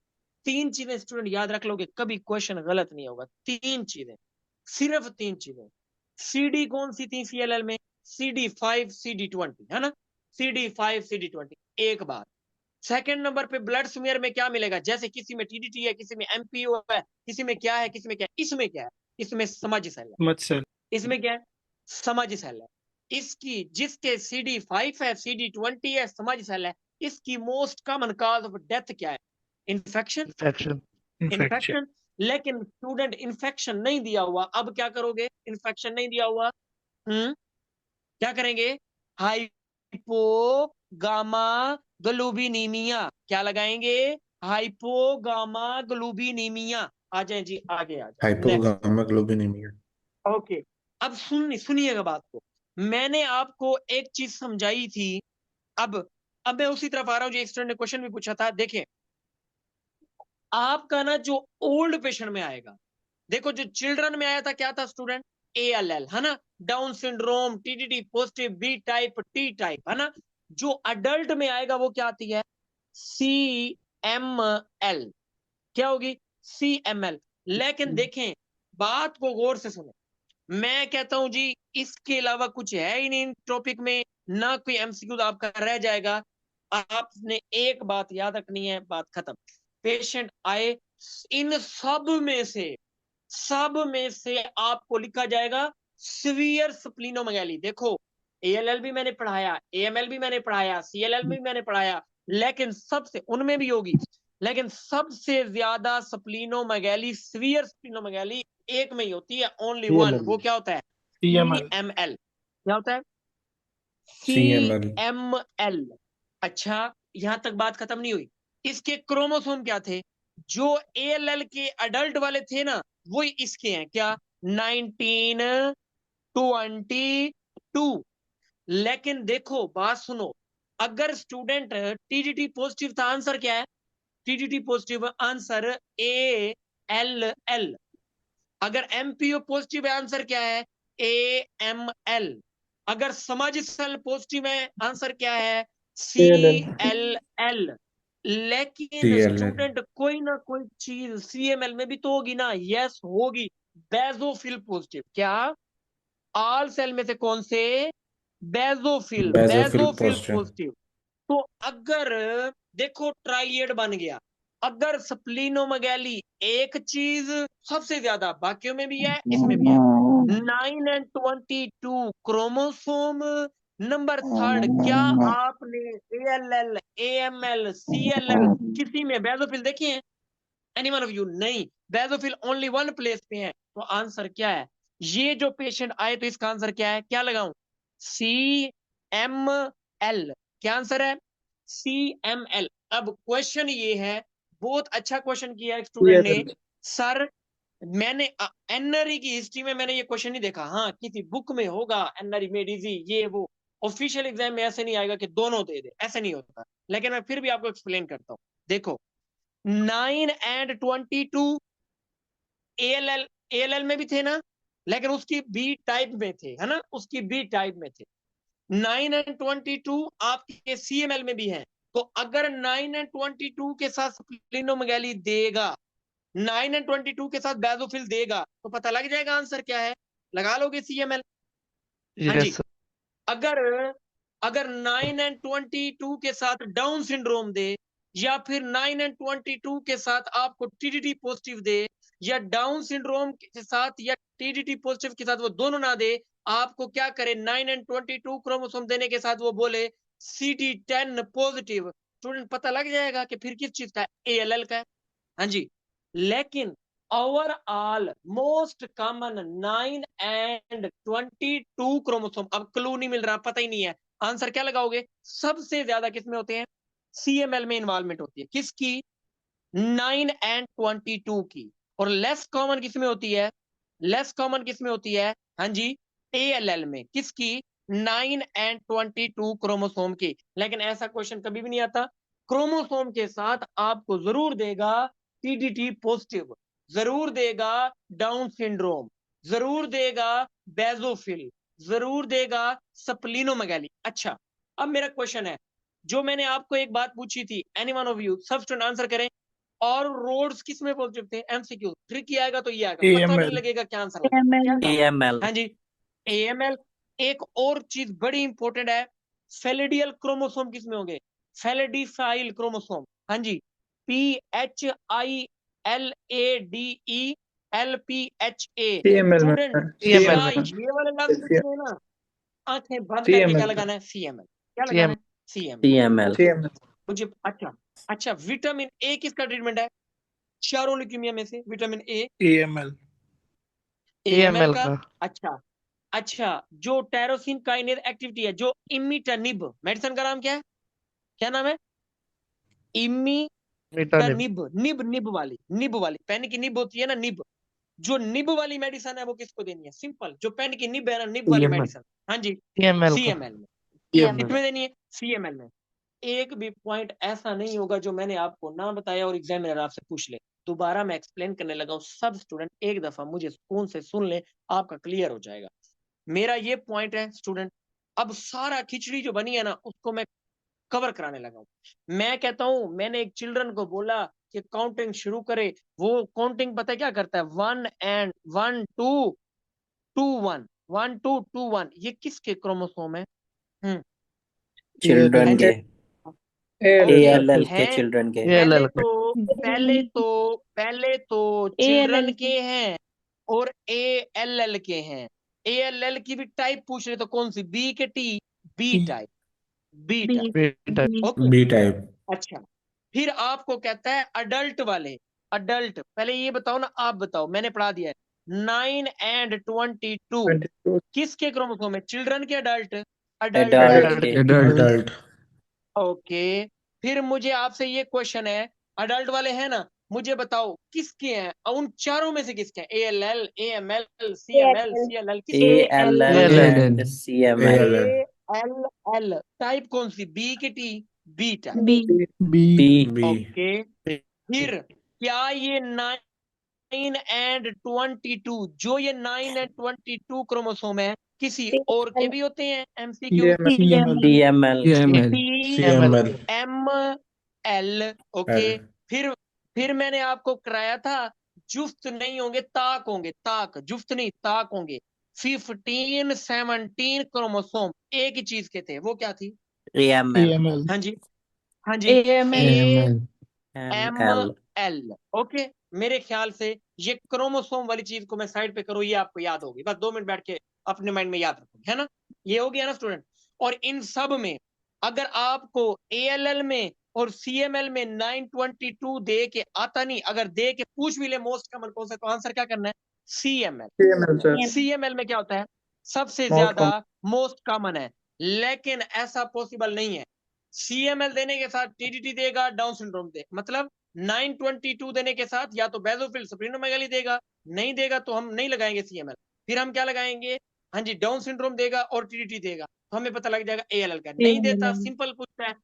3 चीजें स्टूडेंट याद रख लोगे, कभी क्वेश्चन गलत नहीं होगा। 3 चीजें, सिर्फ 3 चीजें। सीडी कौन सी थी सीएलएल में, CD5, CD20, है ना, CD5, CD20। एक बात, सेकंड नंबर पे ब्लड स्मीयर में क्या मिलेगा, जैसे किसी में टीडीटी है, किसी में एमपीओ है, किसी में क्या है, किसी में क्या है, इसमें क्या है, इसमें समझ सेल है, मत्सल इसमें क्या है, समझ सेल है। इसकी जिसके CD5 है, CD20 है, समझ सेल है, इसकी most common cause of death क्या है, इन्फेक्शन, इन्फेक्शन इन्फेक्शन। लेकिन स्टूडेंट इन्फेक्शन नहीं दिया हुआ, अब क्या करोगे, इन्फेक्शन नहीं दिया हुआ, क्या करेंगे, हाइपोगामा ग्लोबिनीमिया, क्या लगाएंगे, हाइपोगामा ग्लोबिनीमिया। आ जाए जी, आगे आ जाए, नेक्स्ट। हाइपोगामा ग्लोबिनेमिया। ओके, अब सुनिएगा बात को, मैंने आपको एक चीज समझाई थी, अब मैं उसी तरफ आ रहा हूं जो एक स्टूडेंट ने क्वेश्चन भी पूछा था। देखें, आपका ना जो ओल्ड पेशेंट में आएगा, देखो जो चिल्ड्रन में आया था क्या था स्टूडेंट, ALL है ना, Down syndrome, TDT positive, B type, T type है ना। जो अडल्ट में आएगा वो क्या आती है, CML, क्या होगी, CML। लेकिन देखें, बात को गौर से सुनो, मैं कहता हूं जी इसके अलावा कुछ है ही नहीं टॉपिक में, ना कोई MCQ आपका रह जाएगा। आपने एक बात याद रखनी है, बात खत्म। पेशेंट आए, इन सब में से आपको लिखा जाएगा सीवियर स्प्लीनोमेगाली। देखो, ALL भी मैंने पढ़ाया, AML भी मैंने पढ़ाया, CLL भी मैंने पढ़ाया, लेकिन सबसे, उनमें भी होगी, लेकिन सबसे ज्यादा स्प्लीनोमेगाली, सीवियर स्प्लीनोमेगाली एक में ही होती है, ओनली वन। वो क्या होता है, CML CML। क्या होता है, CML। CML। अच्छा, यहां तक बात खत्म नहीं हुई। इसके क्रोमोसोम क्या थे, जो ALL के अडल्ट वाले थे ना, वही इसके हैं, क्या, 1922। लेकिन देखो, बात सुनो, अगर स्टूडेंट TDT पॉजिटिव था, आंसर क्या है, TDT पॉजिटिव आंसर ALL। अगर MPO पॉजिटिव है, आंसर क्या है, AML। अगर समाज सेल पॉजिटिव है, आंसर क्या है, CLL। लेकिन CLL। स्टूडेंट कोई ना कोई चीज CML में भी तो होगी ना, यस होगी, बेजोफिल पॉजिटिव। क्या, ऑल सेल में से कौन से, basophil, basophil basophil positive. Positive. तो अगर देखो ट्राइएड बन गया, अगर स्प्लीनोमेगाली एक चीज सबसे ज्यादा, बाकियों में भी है, इसमें भी है, 9 and 22 क्रोमोसोम। नंबर थर्ड, क्या आपने ALL, AML, CLL किसी में बेजोफिल देखे हैं, एनी वन ऑफ यू, नहीं, बेजोफिल ओनली वन प्लेस पे है। तो आंसर क्या है, ये जो पेशेंट आए तो इसका आंसर क्या है, क्या लगाऊं, CML। क्या आंसर है, CML। अब क्वेश्चन ये है, बहुत अच्छा क्वेश्चन किया एक स्टूडेंट ने, सर मैंने NRE की हिस्ट्री में मैंने ये क्वेश्चन नहीं देखा, हाँ किसी बुक में होगा, NRE मेड इजी, ये वो, ऑफिशियल एग्जाम में ऐसे नहीं आएगा कि दोनों दे दे, ऐसे नहीं होता। लेकिन मैं फिर भी आपको एक्सप्लेन करता हूँ। देखो, 9 and 22 ALL में भी थे ना, लेकिन उसकी बी टाइप में थे, है ना, उसकी बी टाइप में थे। 9 and 22 आपके CML में भी है। तो अगर 9 and 22 के साथ स्प्लीनोमेगाली देगा, 9 and 22 के साथ बेजोफिल देगा, तो पता लग जाएगा आंसर क्या है, लगा लोगे CML। हाँ जी। अगर अगर 9 and 22 के साथ डाउन सिंड्रोम दे, या फिर 9 and 22 के साथ आपको TDT पॉजिटिव दे, या डाउन सिंड्रोम के साथ या TDT पॉजिटिव के साथ वो दोनों ना दे, आपको क्या करे, 9 and 22 क्रोमोसोम देने के साथ वो बोले CD10 पॉजिटिव, स्टूडेंट पता लग जाएगा कि फिर किस चीज का है, ALL का है। हाँ जी। लेकिन overall most common 9 and 22 chromosome, अब क्लू नहीं मिल रहा, पता ही नहीं है, आंसर क्या लगाओगे, सबसे ज्यादा किसमें होते हैं, CML में इन्वॉल्वमेंट होती है, किसकी, 9 and 22 की। और लेस कॉमन किसमें होती है, लेस कॉमन किसमें होती है, हाँ जी, ALL में, किसकी, 9 and 22 क्रोमोसोम की। लेकिन ऐसा क्वेश्चन कभी भी नहीं आता, क्रोमोसोम के साथ आपको जरूर देगा TDT पॉजिटिव, जरूर देगा डाउन सिंड्रोम, जरूर देगा बेजोफिल, जरूर देगा स्प्लीनोमेगाली। अच्छा, अब मेरा क्वेश्चन है, जो मैंने आपको एक बात पूछी थी, एनी वन ऑफ यू, सब स्टूडेंट आंसर करें, और रोड्स किस में पॉजिटिव थे, MCQ ट्रिक आएगा तो ये आएगा, पता भी नहीं AML लगेगा क्या आंसर लगा, क्या AML था, AML। हाँ जी, AML। एक और चीज बड़ी इंपॉर्टेंट है, फेलिडियल क्रोमोसोम किस में होंगे, फैलेडिफाइल क्रोमोसोम, हाँ जी, PHILADELPHA। CML में स्टूडेंट CML क्या में ये वाले लफ्ज लिखने हैं ना, आंखें बंद करके क्या लगाना है? CML। क्या लगाना है? CML। CML CML मुझे अच्छा अच्छा, विटामिन ए किसका ट्रीटमेंट है चारों ल्यूकीमिया में से? Vitamin A AML AML AML का। का अच्छा अच्छा, जो टेरोसिन काइनेज एक्टिविटी है, जो इमिटानिब, मेडिसिन का नाम क्या है? क्या नाम है? विटानिब इमिटानिब। निब वाली पेन की निब होती है ना, निब, जो निब वाली मेडिसिन है वो किसको देनी है? सिंपल, जो पेन की निब है ना, निब वाली CML मेडिसिन, हाँ जी, CML का CML में। CML कितने देनी है? CML में। एक भी पॉइंट ऐसा नहीं होगा जो मैंने आपको ना बताया और एग्जामिनर आपसे पूछ ले। दोबारा मैं एक्सप्लेन करने लगा हूं, सब स्टूडेंट एक दफा मुझे सुकून से सुन ले, आपका क्लियर हो जाएगा। मेरा ये पॉइंट है स्टूडेंट, अब सारा खिचड़ी जो बनी है ना उसको मैं कवर कराने लगा हूं। मैं कहता हूं, मैंने एक चिल्ड्रन को बोला कि काउंटिंग शुरू करे, वो काउंटिंग पता है क्या करता है? 1 2 1 ये किसके क्रोमोसोम है? चिल्ड्रन ALL के ओके, ALL के हैं। चिल्ड्रन के पहले ALL का तो चिल्ड्रन के हैं और ALL के हैं। ALL की भी टाइप पूछ रहे तो कौन सी? बी के T? B type, B type, विटानिब ओके। B type. अच्छा, फिर आपको कहता है अडल्ट वाले। अडल्ट, पहले ये बताओ ना, आप बताओ, मैंने पढ़ा दिया है 9 and 22 22 किसके क्रोमोसोम है? चिल्ड्रन के अडल्ट? अडल्ट एडल्ट के। अडल्ट के Adult. ओके, फिर मुझे आपसे ये क्वेश्चन है, अडल्ट वाले हैं ना, मुझे बताओ किसके हैं? उन चारों में से किसके हैं? ALL, AML, CML, CLL, किसके? ALL ALL and CML ALL. ALL type कौन सी? बी की T? B type, B B B. Okay. फिर क्या ये 9 and 22, जो ये 9 and 22 क्रोमोसोम है, किसी और के भी होते हैं? MCQ। CML CML CML. TML, okay. L. फिर मैंने आपको कराया था, जुफ्त नहीं होंगे, ताक होंगे, ताक, जुफ्त नहीं, ताक होंगे। 15 17 क्रोमोसोम एक ही चीज के थे, वो क्या थी? AML AML हाँ जी, हाँ जी, AML ML AML, ओके। मेरे ख्याल से ये क्रोमोसोम वाली चीज को मैं साइड पे करूँ, ये आपको याद होगी, बस 2 मिनट बैठ के अपने माइंड में याद रखोगे, है ना? ये हो गया ना स्टूडेंट? और इन सब में अगर आपको ALL में और CML में 922 दे के आता नहीं, अगर दे के पूछ भी ले मोस्ट कॉमन कौन सा, तो आंसर क्या करना है? CML। CML सर CML में क्या होता है? सबसे मोस्ट ज्यादा मोस्ट कॉमन है, लेकिन ऐसा पॉसिबल नहीं है। CML देने के साथ TDT देगा, डाउन सिंड्रोम दे, मतलब 922 देने के साथ या तो बेसोफिल स्प्लीनोमेगाली देगा, नहीं देगा तो हम नहीं लगाएंगे CML। फिर हम क्या लगाएंगे? हाँ जी, डाउन सिंड्रोम देगा और TDT देगा, तो हमें पता लग जाएगा ALL का। नहीं देता, सिंपल पूछता है,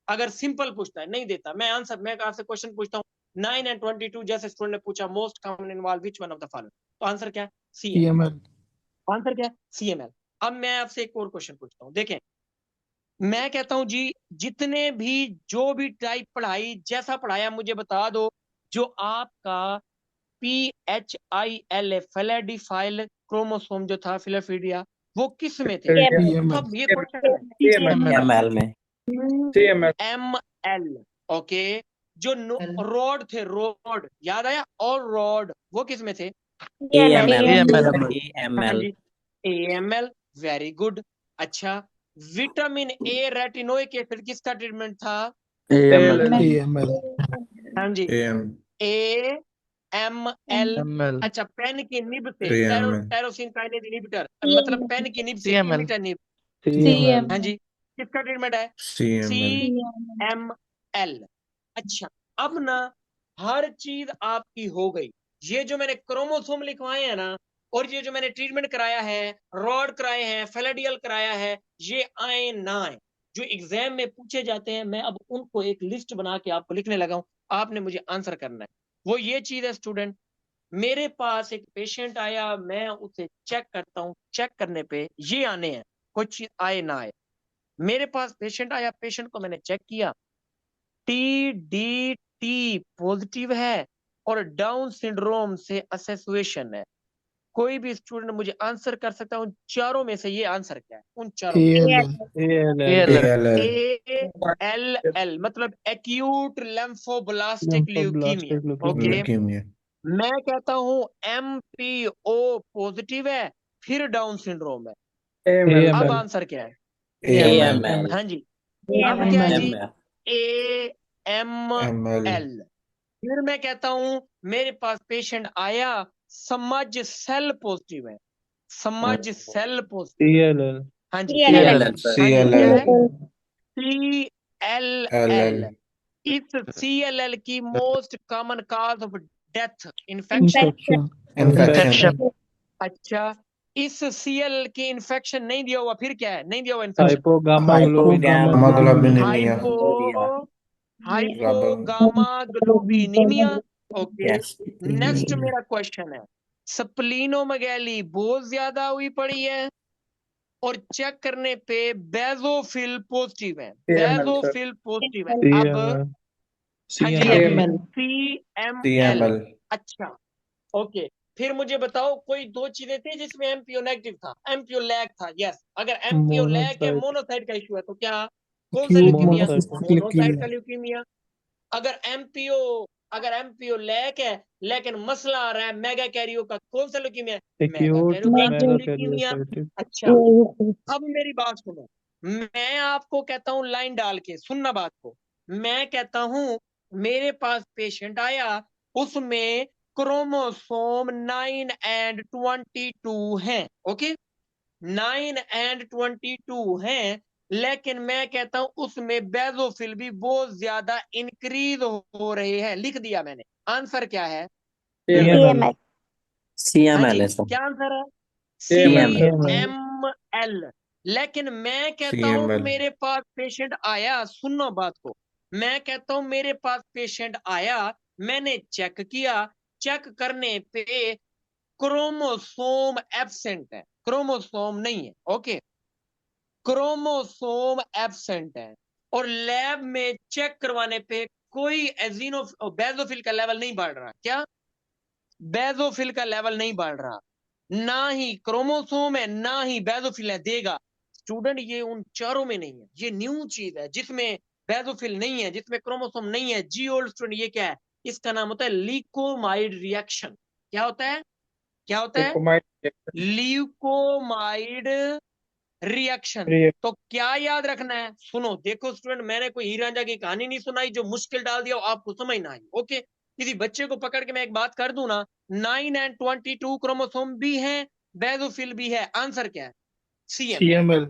अगर सिंपल पूछता है, नहीं देता, मैं आंसर, मैं आपसे क्वेश्चन पूछता हूँ 9 and 22, जैसे स्टूडेंट ने पूछा most common involve which one of the following, तो आंसर क्या है? CML। CML आंसर क्या है? CML। अब मैं आपसे एक और क्वेश्चन पूछता हूँ, देखें, मैं कहता हूं जी, जितने भी जो भी टाइप पढ़ाई, जैसा पढ़ाया, मुझे बता दो, जो आपका PHILA फिलाडेल्फिया क्रोमोसोम जो था, फिलाडेल्फिया, वो किस में थे? CML अब ये क्वेश्चन है। CML ML में CML ML, ओके। जो रॉड थे, रॉड याद आया? और रॉड वो किस में थे? AML AML में हाँ AML जी, AML, वेरी गुड। अच्छा, विटामिन ए रेटिनोइक एसिड किसका ट्रीटमेंट था? AML AML हाँ जी, AM. AML। ML अच्छा, पेन की निब से AML. टायरोसिन काइनेज इनहिबिटर, मतलब पेन की निब से CML इमिटानिब, CML हाँ जी, किसका ट्रीटमेंट है? CML. CML। अच्छा, अब ना हर चीज आपकी हो गई। ये जो मैंने क्रोमोसोम लिखवाए हैं ना, और ये जो मैंने ट्रीटमेंट कराया है, रॉड कराए हैं, फेलाडियल कराया है, ये आए ना आए, जो एग्जाम में पूछे जाते हैं, मैं अब उनको एक लिस्ट बना के आपको लिखने लगा हूं, आपने मुझे आंसर करना है। वो ये चीज है स्टूडेंट, मेरे पास एक पेशेंट आया, मैं उसे चेक करता हूँ, चेक करने पे ये आने हैं, कोई चीज आए ना आए। मेरे पास पेशेंट आया, पेशेंट को मैंने चेक किया, TDT पॉजिटिव है और डाउन सिंड्रोम से एसोसिएशन है। कोई भी स्टूडेंट मुझे आंसर कर सकता है उन चारों में से, ये आंसर क्या है उन चारों में? ALL ALL मतलब acute lymphoblastic leukaemia. Okay, leukaemia मैं कहता हूँ MPO पॉजिटिव है, फिर डाउन सिंड्रोम है। अब आंसर क्या है? AML हाँ जी, अब क्या है जी? AML AML। फिर मैं कहता हूँ मेरे पास पेशेंट आया समझ सेल पॉजिटिव है, समझ सेल पॉजिटिव। हाँ जी, क्या है? CLL सर हाँ जी, क्या है? CLL CLL। इस CLL की most common cause of death infection. Infection अच्छा, इस CLL की इन्फेक्शन नहीं दिया हुआ, फिर क्या है? नहीं दिया हुआ इन्फेक्शन, हाइपोगामाग्लोबिनिमिया हाइपो हाइपोगामा ग्लोबिनीमिया। ओके, नेक्स्ट मेरा क्वेश्चन है, स्प्लीनोमेगैली बहुत ज्यादा हुई पड़ी है और चेक करने पे बेजोफिल पॉजिटिव है, बेजोफिल पॉजिटिव है। अब हाँ जी, CML। अच्छा, ओके, फिर मुझे बताओ कोई दो चीजें थी जिसमें MPO नेगेटिव था, MPO लैग था। यस, अगर MPO लैग है, मोनोसाइट का इशू है, तो क्या कौन सा ल्यूकीमिया? मोनोसाइट का ल्यूकीमिया। अगर MPO लैग है लेकिन मसला आ रहा है मेगा कैरियो का, कौन सा ल्यूकीमिया? Mega Cairo leukaemia. अच्छा, अब मेरी बात सुनो, मैं आपको कहता हूं लाइन डाल के सुनना बात को। मैं कहता हूं मेरे पास पेशेंट आया, उसमें क्रोमोसोम 9 एंड 22 हैं। ओके, 9 एंड 22 हैं, लेकिन मैं कहता हूं उसमें बेजोफिल भी बहुत ज्यादा इंक्रीज हो रहे हैं। लिख दिया मैंने, आंसर क्या है? हाँ जी, CML है सर क्या आंसर है? CML CML। लेकिन मैं कहता हूं CML मेरे पास पेशेंट आया, सुनो बात को, मैं कहता हूं मेरे पास पेशेंट आया, मैंने चेक किया, चेक करने पे क्रोमोसोम एब्सेंट है, क्रोमोसोम नहीं है। ओके, क्रोमोसोम एब्सेंट है और लैब में चेक करवाने पे कोई एजिनो बेजोफिल का लेवल नहीं बढ़ रहा। क्या? बेजोफिल का लेवल नहीं बढ़ रहा, ना ही क्रोमोसोम है ना ही बेजोफिल है देगा। स्टूडेंट, ये उन चारों में नहीं है, ये न्यू चीज है जिसमें बेजोफिल नहीं है, जिसमें क्रोमोसोम नहीं है। जी ओल्ड स्टूडेंट, ये क्या है? इसका नाम होता है ल्यूकोमाइड रिएक्शन। क्या होता है? क्या होता है? ल्यूकोमाइड रिएक्शन। तो क्या याद रखना है? सुनो, देखो स्टूडेंट, मैंने कोई हीर रांझा की कहानी नहीं सुनाई जो मुश्किल डाल दिया आपको समझ ना आई। ओके, किसी बच्चे को पकड़ के मैं एक बात कर दूं ना, 9 एंड 22 क्रोमोसोम भी है, बेजोफिल भी है। आंसर क्या है? CML।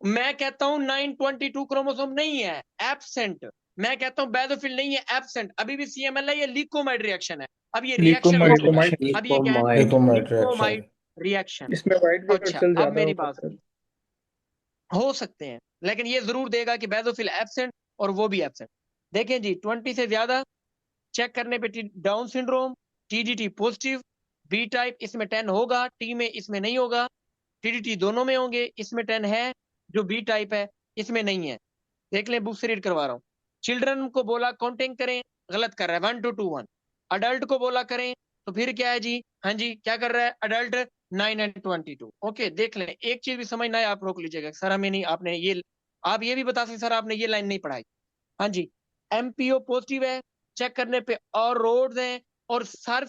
मैं कहता हूं 922 क्रोमोसोम नहीं है, एब्सेंट। मैं कहता हूं बेजोफिल नहीं है, एब्सेंट। अभी भी CML है, ये ल्यूकोमाइड रिएक्शन है। अब ये रिएक्शन हो चुका है, अब ये क्या है? ल्यूकोमाइड रिएक्शन ल्यूकोमाइड रिएक्शन। अच्छा, अब मेरी बात हो सकते हैं, लेकिन ये जरूर देगा कि बेजोफिल एब्सेंट और वो भी एब्सेंट। देखें जी, 20 से ज्यादा चेक करने पे Down syndrome, TDT positive, B type इसमें 10 होगा, टी में इसमें नहीं होगा, TDT दोनों में होंगे, इसमें 10 है, जो बी टाइप है इसमें नहीं है। देख लें, बुक से रीड करवा रहा हूँ। चिल्ड्रन को बोला काउंटिंग करें, गलत कर रहा है, 1 2 2 1। अडल्ट को बोला करें, तो फिर क्या है जी? हाँ जी, क्या कर रहा है अडल्ट? 9 एंड 22। ओके, देख लें, एक चीज भी समझना है आप रोक लीजिएगा, सर हमें नहीं, आपने ये, आप ये भी बता सकते सर आपने ये लाइन नहीं पढ़ाई। हाँ जी, MPO पॉजिटिव है, चेक करने पे और रोड्स हैं, और सर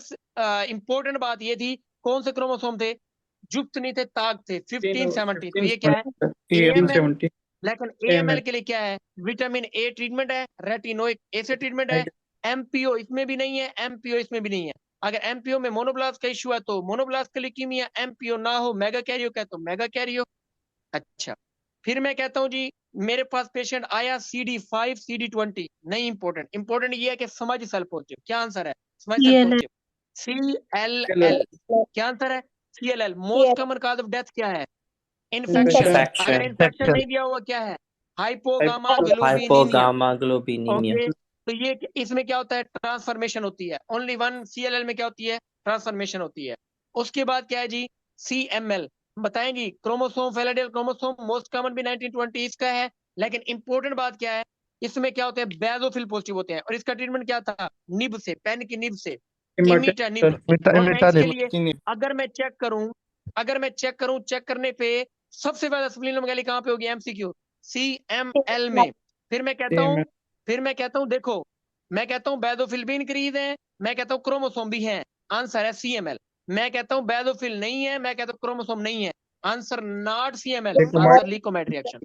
इंपॉर्टेंट बात ये थी कौन से क्रोमोसोम थे? जुक्त नहीं थे, ताक थे, 15 17। तो ये क्या है? AML। लेकिन AML के लिए क्या है? विटामिन A ट्रीटमेंट है, रेटिनोइक एसिड ट्रीटमेंट है। MPO इसमें भी नहीं है, MPO इसमें भी नहीं है। अगर MPO में मोनोब्लास्ट का इशू है तो मोनोब्लास्ट का ल्यूकीमिया, MPO ना हो मेगा कैरियो का तो मेगा कैरियो। अच्छा, फिर मैं कहता हूं जी मेरे पास पेशेंट आया CD5 CD20 नहीं, इंपॉर्टेंट ये है कि समझ सेल पॉजिटिव। क्या आंसर है? समझ सेल पॉजिटिव, CLL। क्या आंसर है? CLL। Most common cause of death क्या है? इन्फेक्शन। अगर इन्फेक्शन नहीं दिया हुआ, क्या है? हाइपोगामा ग्लोबिनीमिया। हाइपोगामाग्लोबिनीमिया ओके, तो ये इसमें क्या होता है? ट्रांसफॉर्मेशन होती है। ओनली वन CLL में क्या होती है? ट्रांसफॉर्मेशन होती है। उसके बाद क्या है जी? CML। बताएंगी क्रोमोसोम फेलाडियल क्रोमोसोम, मोस्ट कॉमन भी 1920 का है, लेकिन इंपॉर्टेंट बात क्या है? इसमें क्या होते हैं? बेजोफिल पॉजिटिव होते हैं। और इसका ट्रीटमेंट क्या था? निब से, पेन की निब से। इमीटा नहीं मिलती। और मैं इसके लिए चीनी अगर मैं चेक करने पे सबसे ज्यादा सुब्लिमिनल मैगेली कहाँ पे होगी? एमसीक्यू CML में। फिर मैं कहता हूँ देखो, मैं कहता हूँ बैदोफिल भी इंक्रीज है, मैं कहता हूँ क्रोमोसोम भी है, आंसर है CML। मैं कहता हूँ बैदोफिल नहीं है, मैं कहता हूँ क्रोमोसोम नहीं है, answer not CML, answer leukaemoid reaction.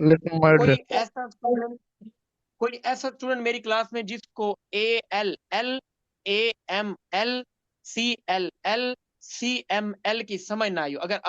कोई ऐसा स्टूडेंट मेरी क्लास में जिसको ALL AML CLL CML की समझ ना आई हो, अगर